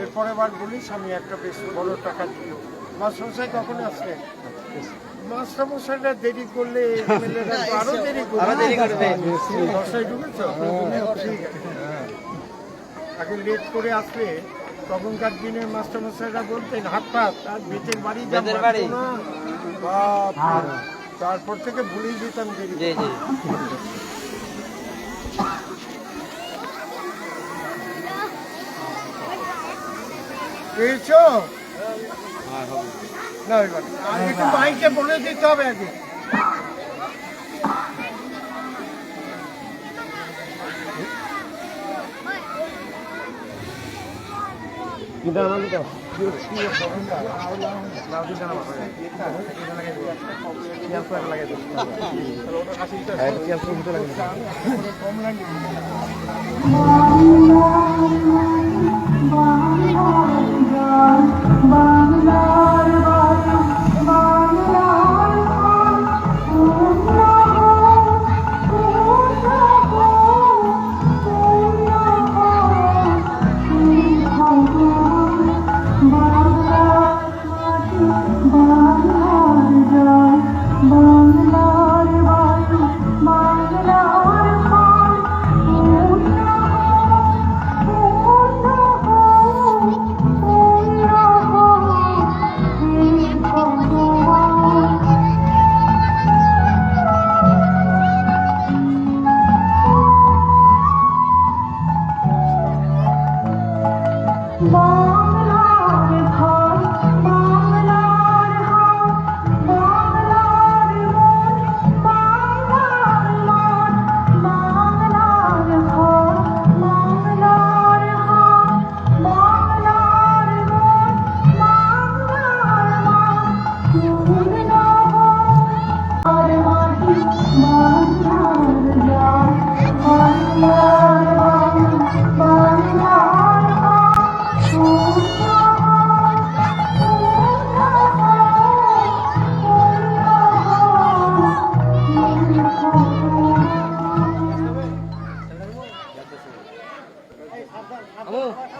এরপরে বার বলিস আমি একটা বেশ বড় টাকা দিল। মাস্টারমশাই কখন আসলেন? মাস্টারমশাইরা দেরি করলে আরো দেরি করবে। দশটায় ঢুকেছ? ঠিক আছে। আগে লেট করে আসলে তখনকার দিনে মাস্টারমশাইরা বলতেন হাত পাত আর বেতের বাড়ি না, তারপর থেকে ভুলেই যেতাম দেরি। পেয়েছো না? একটু বাইকে বলে দিতে হবে আগে।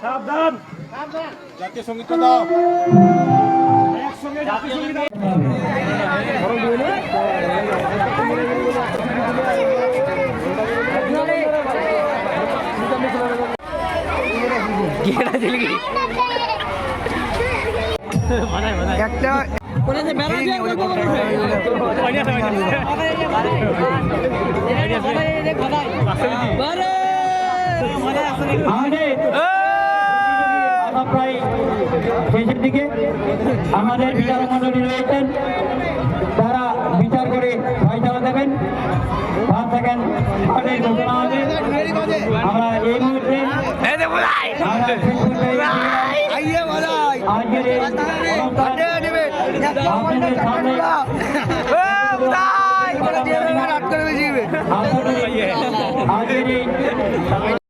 সাবধান, জাতীয় সঙ্গীত দাও। একসঙ্গে জাতীয় সঙ্গীত প্রায় শেষের দিকে আমাদের বিচারক মন্ডলী রয়েছেন, তারা বিচার করে ফয়সালা দেবেন। 5 সেকেন্ড ঘোষণা হবে। আমরা এই মুহূর্তে আজকের এই